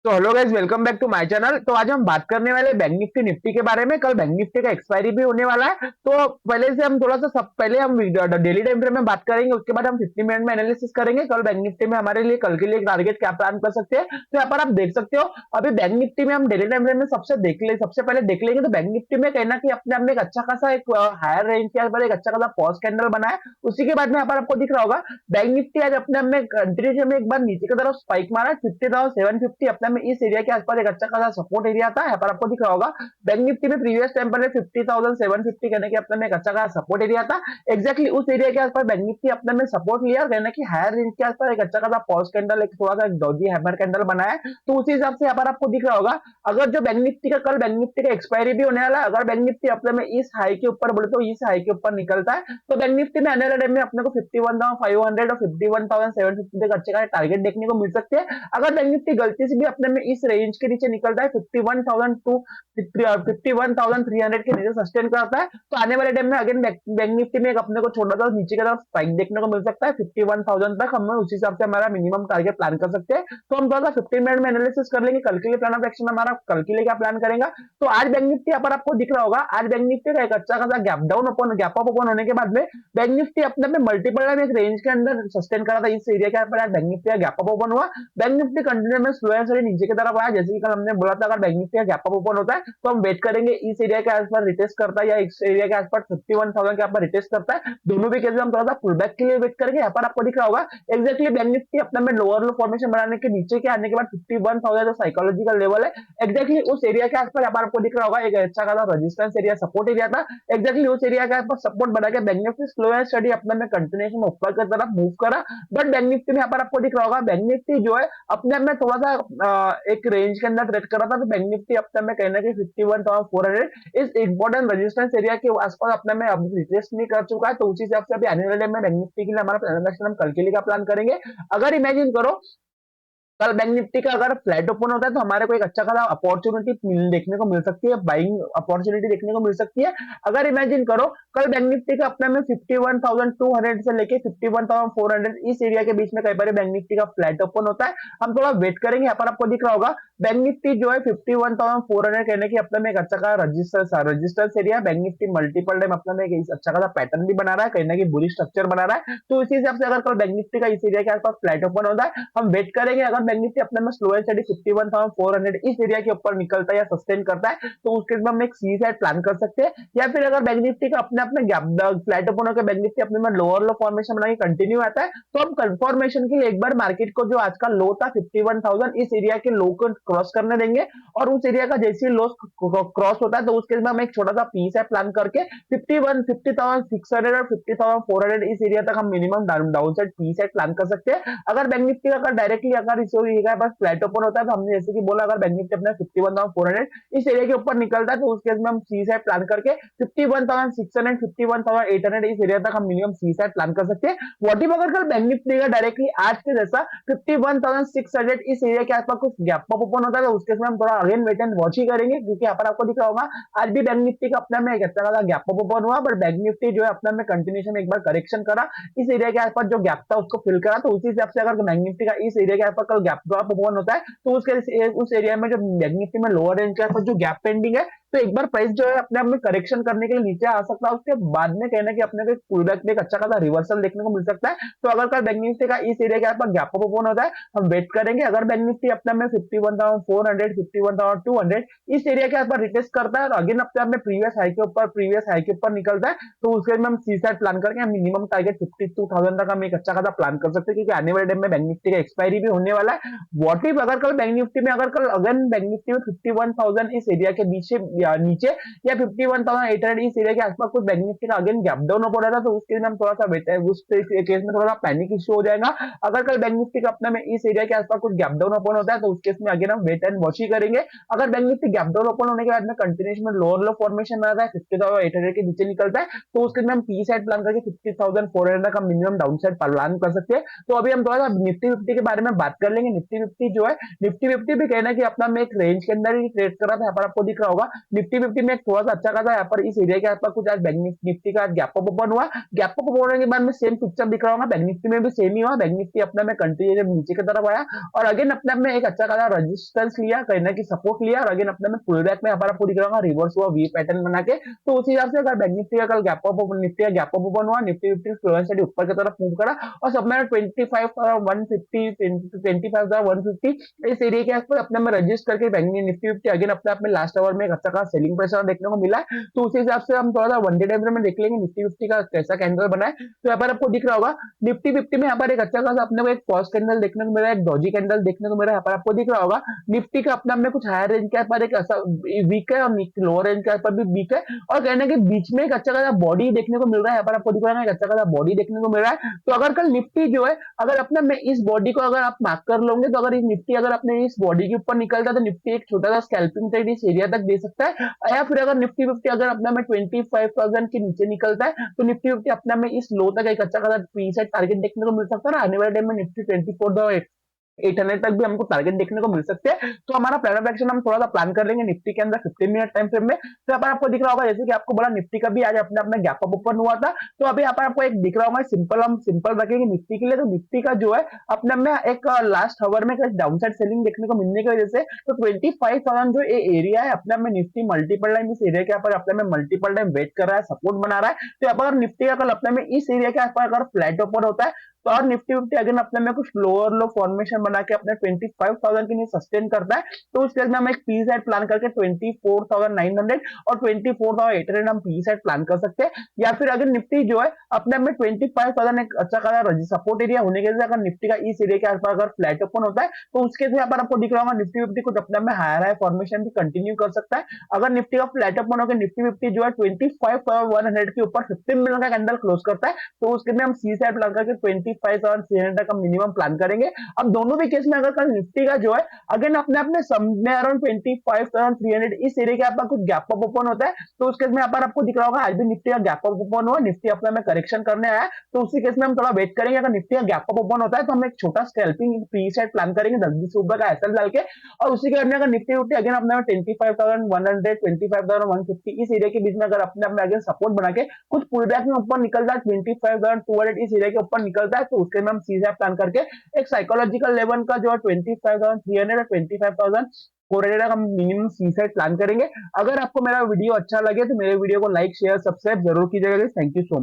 तो hello guys, welcome back to my channel. तो आज हम बात करने वाले बैंक निफ्टी निफ्टी के बारे में। कल बैंक निफ्टी का एक्सपायरी भी होने वाला है, तो पहले से हम थोड़ा सा सब पहले हम डेली टाइम फ्रेम में बात करेंगे, उसके बाद हम 50 मिनट में एनालिसिस करेंगे कल बैंक निफ्टी में हमारे लिए कल के लिए टारगेट क्या प्लान कर सकते हैं। तो यहाँ पर आप देख सकते हो, अभी बैंक निफ्टी में हम डेली टाइम फ्रेम में सबसे पहले देख लेंगे। तो बैंक निफ्टी में कहना कि अपने आप में एक अच्छा खासा एक हायर रेंज के ऊपर एक अच्छा खासा पॉज कैंडल बना है। उसी के बाद में यहाँ पर आपको दिख रहा होगा बैंक निफ्टी आज अपने आप में कंटिन्यूस में एक बार नीचे की तरफ स्पाइक मारा 50,750 अपने में इस एरिया के आसपास एक अच्छा खासा सपोर्ट एरिया था। यहाँ पर आपको दिख रहा होगा बैंक निफ्टी में प्रीवियस टाइम पर 50,750 कहने के अपने में एक अच्छा खासा सपोर्ट एरिया था। एक्जैक्टली उस एरिया के आसपास बैंक निफ्टी अपने में सपोर्ट लिया और कहना कि हायर रेंज के आसपास एक अच्छा खासा पॉज कैंडल एक थोड़ा सा डॉजी हैमर कैंडल बनाया। तो उसी हिसाब से यहाँ पर आपको दिख रहा होगा, अगर जो बैंक निफ्टी का कल बैंक निफ्टी का एक्सपायरी भी होने वाला है, अगर बैंक निफ्टी अपने में इस हाई के ऊपर बोले तो इस हाई के ऊपर निकलता है तो बैंक निफ्टी में आने वाले टाइम में अपने को 51,500 और 51,750 तक अच्छे खासे टारगेट देखने को मिल सकते हैं। अगर बैंक निफ्टी गलती से भी अपने में इस रेंज के नीचे निकलता है 51,300 के नीचे सस्टेन करता है तो आने वाले टाइम में अगेन बैंक निफ्टी में एक अपने को छोटा सा नीचे की तरफ स्पाइक देखने को मिल सकता है 51,000 तक। हम उस हिसाब से हमारा मिनिमम टारगेट प्लान कर सकते हैं। तो हम थोड़ा सा 15 मिनट में एनालिसिस कर लेंगे कल के लिए प्लान ऑफ एक्शन हमारा कल के लिए क्या प्लान करेगा। तो आज बैंक निफ्टी यहाँ पर आपको दिख रहा होगा, आज बैंक निफ्टी का एक अच्छा खासा गैप अप ओपन होने के बाद में बैंक निफ्टी अपने में मल्टीपल टाइम एक रेंज के अंदर सस्टेन करा था। इस एरिया के ऊपर आज बैंक निफ्टी का गैप अप ओपन हुआ, बैंक निफ्टी कंटिन्यू में स्लो एंड स्टडी नीचे की तरफ आया। जैसे कि कल हमने बोला था अगर बैंक निफ्टी का गैप अप ओपन होता है तो हम वेट करेंगे इस एरिया के आसपास रिटेस्ट करता है या इस एरिया के आसपास 51,000 के आसपास रिटेस्ट करता है। दोनों भी केस में हम थोड़ा सा पुल बैक के लिए वेट करेंगे। यहाँ पर आपको दिख रहा होगा एक्जैक्टली बैंक निफ्टी अपने में लोअर लो फॉर्मेशन बनाने के नीचे के आने के बाद 51,000 जो साइकोलॉजिकल लेवल है एक्जैक्टली उस एरिया के आसपास यहाँ पर आपको दिख रहा होगा एक अच्छा खासा रेजिस्टेंस एरिया सपोर्ट एरिया था। एक्जैक्टली उस एरिया के आसपास सपोर्ट बना के bank Nifty slow and study अपने में कंटिन्यूएशन में ऊपर की तरफ मूव करा। बट बैंक निफ्टी में यहाँ पर आपको दिख रहा होगा बैंक निफ्टी जो है अपने आप में थोड़ा सा एक रेंज के अंदर ट्रेड कर रहा था। तो बैंक निफ्टी अपने में कहना कि 51,400 इस इंपॉर्टेंट रेजिस्टेंस एरिया के आसपास अपने में अभी रिटेस्ट नहीं कर चुका है। तो उसी हिसाब से अभी आने वाले में बैंक निफ्टी के लिए हमारा प्लान हम कल के लिए का प्लान करेंगे। अगर इमेजिन करो कल बैंक निफ्टी का अगर फ्लैट ओपन होता है तो हमारे को एक अच्छा खासा अपॉर्चुनिटी देखने को मिल सकती है, बाइंग अपॉर्चुनिटी देखने को मिल सकती है। अगर इमेजिन करो कल बैंक निफ्टी का अपने में 51,200 से लेके 51,400 इस एरिया के बीच में कई बार बैंक निफ्टी का फ्लैट ओपन होता है। हम थोड़ा वेट करेंगे, यहाँ पर आपको दिख रहा होगा बैंक निफ्टी जो है 51,400 कहने की अपने में एक अच्छा खासा registers area. Bank nifty multiple time अपने में एक अच्छा खासा पैटर्न भी बना रहा है, कहना की बुलिश स्ट्रक्चर बना रहा है। तो इसी हिसाब से अगर कल बैंक निफ्टी का इस एरिया के आसपास फ्लैट ओपन होता है हम वेट करेंगे। अगर बैंक निफ्टी अपने में स्लो एंड स्टडी 51,400 इस एरिया के ऊपर निकलता है या सस्टेन करता है तो उसके बाद हम एक सी साइड प्लान कर सकते हैं। या फिर अगर बैंक निफ्टी का अपने अपने गैप फ्लैट ओपन होकर बैंक निफ्टी अपने में लोअर लो फॉर्मेशन बना के कंटिन्यू आता है तो हम कंफर्मेशन के लिए एक बार मार्केट को जो आज का लो था 51,000 इस एरिया के लो को क्रॉस करने देंगे। और उस एरिया का जैसे ही लो क्रॉस होता है तो उसके बाद हम एक छोटा सा पी साइड प्लान करके 50,600 और 50,400 इस एरिया तक हम minimum down side P side plan कर सकते हैं। अगर बैंक निफ्टी का डायरेक्टली अगर इस बस फ्लैट ओपन होता है तो हमने जैसे कि बोला अगर बैंक निफ्टी अपना 51,400 इस एरिया के ऊपर निकलता है तो उस केस में हम सी साइड प्लान करके 51,600 51,800 इस एरिया तक हम मिनिमम सी साइड प्लान कर सकते हैं। व्हाट इफ अगर कल बैंक निफ्टी का डायरेक्टली आज के जैसा 51,600 इस एरिया के आसपास कुछ गैप अप ओपन होता है तो उस केस में हम थोड़ा अगेन वेट एंड वॉच ही करेंगे, क्योंकि यहाँ पर आपको दिख रहा होगा आज भी बैंक निफ्टी का अपने में एक अच्छा खासा गैप अप ओपन हुआ, बट बैंक निफ्टी जो है अपने में कंटिन्यूशन में एक बार करेक्शन करा, इस एरिया के आसपास जो गैप था उसको फिल करा। तो उसी हिसाब से अगर बैंक निफ्टी का इस एरिया के आसपास कल गैप ड्रॉप ओपन होता है तो उस एरिया में जो बैंक निफ्टी में लोअर रेंज के आसपास जो गैप पेंडिंग है तो एक बार प्राइस जो है अपने आप में करेक्शन करने के लिए नीचे आ सकता है। उसके बाद में कहना कि अपने को एक पुल बैक में एक अच्छा खासा रिवर्सल देखने को मिल सकता है। तो अगर कल बैंक निफ्टी का इस एरिया के आसपास गैप अप ओपन होता है हम वेट करेंगे। अगर बैंक निफ्टी अपने में 51,400 51,200 इस एरिया के आसपास रिटेस्ट करता है और अगेन अपने आप में प्रीवियस हाई के ऊपर निकलता है तो उसके में हम सी साइड प्लान करके हम मिनिमम टारगेट 52,000 तक हम एक अच्छा खासा प्लान कर सकते हैं, क्योंकि आने वाले टाइम में बैंक निफ्टी का एक्सपायरी भी होने वाला है। व्हाट इफ अगर कल बैंक निफ्टी में अगर कल अगेन बैंक निफ्टी में 51,000 इस एरिया के बीच या नीचे या 51,800 इस एरिया के आसपास कुछ बैंक निफ्टी का अगेन गैप डाउन हो रहा था तो उसके लिए हम थोड़ा सा बेटर है, उस केस में थोड़ा सा पैनिक इश्यू हो जाएगा। अगर कल बैंक निफ्टी का अपने में इस एरिया के आसपास कुछ गैप डाउन ओपन होता है तो उस केस में अगेन हम वेट एंड वॉच ही करेंगे। अगर bank Nifty gap down open होने के बाद में कंटिन्यूशन में लोअर लो फॉर्मेशन बनाता है 50,800 के नीचे निकलता है तो उसके लिए हम पी साइड प्लान करके 50,400 तक हम मिनिमम डाउन साइड प्लान कर सकते हैं। तो अभी हम थोड़ा सा निफ्टी फिफ्टी के बारे में बात कर लेंगे। निफ्टी फिफ्टी जो है निफ्टी फिफ्टी भी कहना कि अपना में एक रेंज के अंदर ही ट्रेड कर रहा था। यहाँ पर आपको दिख रहा होगा निफ्टी 50 में एक थोड़ा सा अच्छा खासा यहाँ पर इस एरिया के आसपास कुछ आज बैंक निफ्टी का गैप अप ओपन हुआ। गैप अप ओपन होने के बाद में सेम पिक्चर दिख रहा होगा, बैंक निफ्टी में भी सेम ही हुआ। बैंक निफ्टी अपना में कंटिन्यू नीचे की तरफ आया और अगेन अपने आप में एक अच्छा खासा रेजिस्टेंस लिया, कहना की सपोर्ट लिया और अगेन अपने में पुल बैक में यहाँ पर आपको दिख रहा होगा रिवर्स हुआ वी पैटर्न बना के। तो उसी हिसाब से अगर बैंक निफ्टी का कल गैप अप निफ्टी का गैप अप ओपन हुआ, निफ्टी 50 फ्लोरेंस स्टडी ऊपर की तरफ मूव करा और सब में 25,150 25,150 इस एरिया के आसपास अपने में रजिस्टर करके बैंक निफ्टी 50 अगेन अपने आप में लास्ट आवर में एक अच्छा खासा सेलिंग प्रेशर देखने को मिला है। तो उसी हिसाब से हम थोड़ा सा वन डे टाइम फ्रेम में देख लेंगे निफ्टी 50 का कैसा कैंडल बना है। तो यहाँ पर आपको दिख रहा होगा निफ्टी 50 में यहाँ पर एक अच्छा खासा अपने को एक पॉज कैंडल देखने को मिला है, एक डॉजी कैंडल देखने को मिला है। यहाँ पर आपको दिख रहा होगा निफ्टी का अपने आप में कुछ हायर रेंज के ऊपर एक ऐसा वीक है और लोअर रेंज के ऊपर भी वीक है और कहने के बीच में एक अच्छा खासा बॉडी देखने को मिल रहा है। यहाँ पर आपको दिख रहा है एक अच्छा खासा बॉडी देखने को मिल रहा है। तो अगर कल निफ्टी जो है अगर अपने में इस बॉडी को अगर आप मार्क कर लोगे तो अगर इस निफ्टी अगर अपने इस बॉडी के ऊपर निकलता है तो निफ्टी एक छोटा सा स्कैल्पिंग ट्रेड इस एरिया तक दे सकता है। या फिर अगर निफ्टी 50 अगर अपना में 25,000 के नीचे निकलता है तो निफ्टी 50 अपना में इस लो तक एक अच्छा खासा प्री सेट टारगेट देखने को मिल सकता है। आने वाले टाइम में निफ्टी 24,800 तक भी हमको टारगेट देखने को मिल सकते हैं। तो हमारा प्लान ऑफ एक्शन हम थोड़ा सा प्लान कर लेंगे निफ्टी के अंदर 15 मिनट टाइम फ्रेम में। तो यहाँ पर आपको दिख रहा होगा जैसे कि आपको बोला निफ्टी का भी आज अपने अपना गैप अप ओपन हुआ था। तो अभी यहाँ पर आपको एक दिख रहा होगा सिंपल, हम सिंपल रखेंगे निफ्टी के लिए। तो निफ्टी का जो है अपने में एक लास्ट आवर में डाउन साइड सेलिंग देखने को मिलने की वजह से तो 25,000 जो एरिया है अपने में निफ्टी मल्टीपल टाइम इस एरिया के यहाँ पर अपने में मल्टीपल टाइम वेट कर रहा है, सपोर्ट बना रहा है। तो यहाँ पर निफ्टी का कल अपने में इस एरिया के आसपास अगर फ्लैट ओपन होता है तो और निफ्टी 50 अगेन अपने में कुछ लोअर लो फॉर्मेशन बना के अपने 25,000 के लिए सस्टेन करता है। तो उस केस में हम एक पी साइड प्लान करके 24,900 और 24,800 हम पी साइड प्लान कर सकते हैं। या फिर अगर निफ्टी जो है अपने में 25,000 एक अच्छा खासा सपोर्ट एरिया होने के लिए अगर निफ्टी का इस एरिया के आसपास अगर फ्लैट ओपन होता है तो उसके यहाँ पर आपको दिख रहा होगा निफ्टी 50 कुछ अपने में हायर हाई फॉर्मेशन भी कंटिन्यू कर सकता है। अगर निफ्टी का फ्लैट ओपन होकर निफ्टी 50 जो है 25,100 के ऊपर 15 मिनट का कैंडल क्लोज करता है तो उसके लिए हम सी साइड प्लान करके 25,300 का मिनिमम प्लान करेंगे। अब दोनों भी केस में अगर कल निफ्टी का जो है अगेन अपने अपने समझने अराउंड 25,300 इस एरिया के आपका कुछ गैप अप ओपन होता है तो उस केस में यहाँ पर आपको दिख रहा होगा आज भी निफ्टी का गैप अप ओपन हुआ, निफ्टी अपने में करेक्शन करने आया। तो उसी केस में हम थोड़ा वेट करेंगे, अगर निफ्टी का गैप अप ओपन होता है तो हम एक छोटा स्कैल्पिंग प्री सेट प्लान करेंगे 10-20 रुपए का एसएल डाल के। और उसी के अगर निफ्टी उठी अगेन अपने 25,100 25,150 इस एरिया के बीच में अगर अपने अपने अगेन सपोर्ट बना के कुछ पुल बैक में ऊपर निकलता है 25,200 इस एरिया के ऊपर निकलता है तो उसके में हम सीधा प्लान करके एक साइकोलॉजिकल लेवल का जो है 25,300 और 25,400 का मिनिमम सी साइड प्लान करेंगे। अगर आपको मेरा वीडियो अच्छा लगे तो मेरे वीडियो को लाइक शेयर सब्सक्राइब जरूर कीजिएगा। Thank you so much.